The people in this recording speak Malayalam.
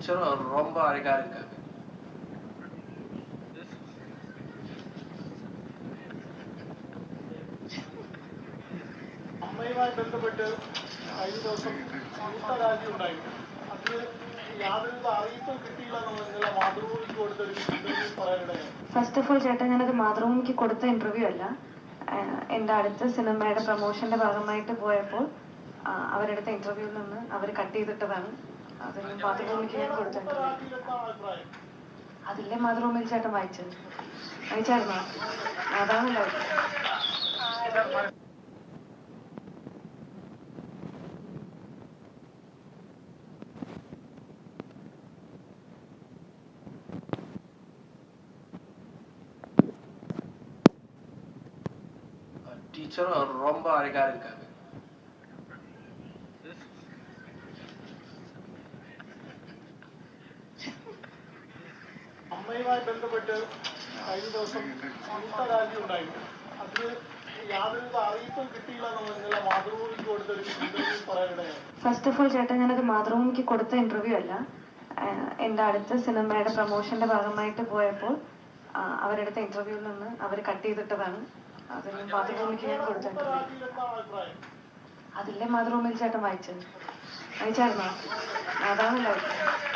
ടീച്ചർ ரொம்ப அழகா இருக்காங்க. അമ്മയുമായി ബന്ധപ്പെട്ട് കഴിഞ്ഞ ദിവസം കൂട്ടരാജി ഉണ്ടായിരുന്നു. അതിന് യാതൊരു അറിയിപ്പും കിട്ടിയില്ല എന്നുള്ള മാതൃഭൂമിക്ക് കൊടുത്തൊരു ഇന്റർവ്യൂ പറയാനിടയായി. ഫസ്റ്റ് ഓഫ് ഓൾ ചേട്ടാ, ഞാനത് മാതൃഭൂമിക്ക് കൊടുത്ത ഇന്റർവ്യൂ അല്ല. എൻ്റെ അടുത്ത സിനിമയുടെ പ്രൊമോഷന്റെ ഭാഗമായിട്ട് പോയപ്പോൾ അവരെടുത്ത ഇന്റർവ്യൂവിൽ നിന്ന് അവർ കട്ട് ചെയ്തിട്ടതാണ്. അതിന് മാതൃഭൂമിക്ക് ഞാൻ കൊടുത്ത ഇന്റർവ്യൂ. അതില്ലേ മാതൃഭൂമിയിൽ ചേട്ടൻ വായിച്ചായിരുന്നോ? അതാണല്ലോ. டீச்சர் ரொம்ப அழகா இருக்காங்க. അമ്മയുമായി ബന്ധപ്പെട്ട് കഴിഞ്ഞ ദിവസം കൂട്ടരാജി ഉണ്ടായിരുന്നു. അതിന് യാതൊരു അറിയിപ്പും കിട്ടിയില്ല എന്നുള്ള മാതൃഭൂമിക്ക് കൊടുത്തൊരു ഇന്റർവ്യൂ പറയാനിടയായി. ഫസ്റ്റ് ഓഫ് ഓൾ ചേട്ടാ, ഞാനത് മാതൃഭൂമിക്ക് കൊടുത്ത ഇന്റർവ്യൂ അല്ല. എൻ്റെ അടുത്ത സിനിമയുടെ പ്രൊമോഷന്റെ ഭാഗമായിട്ട് പോയപ്പോൾ അവരെടുത്ത ഇന്റർവ്യൂവിൽ നിന്ന് അവർ കട്ട് ചെയ്തിട്ടതാണ്. അതിന് മാതൃഭൂമിക്ക് ഞാൻ കൊടുത്ത ഇന്റർവ്യൂ. അതില്ലേ മാതൃഭൂമിയിൽ ചേട്ടൻ വായിച്ചായിരുന്നോ? അതാണല്ലോ.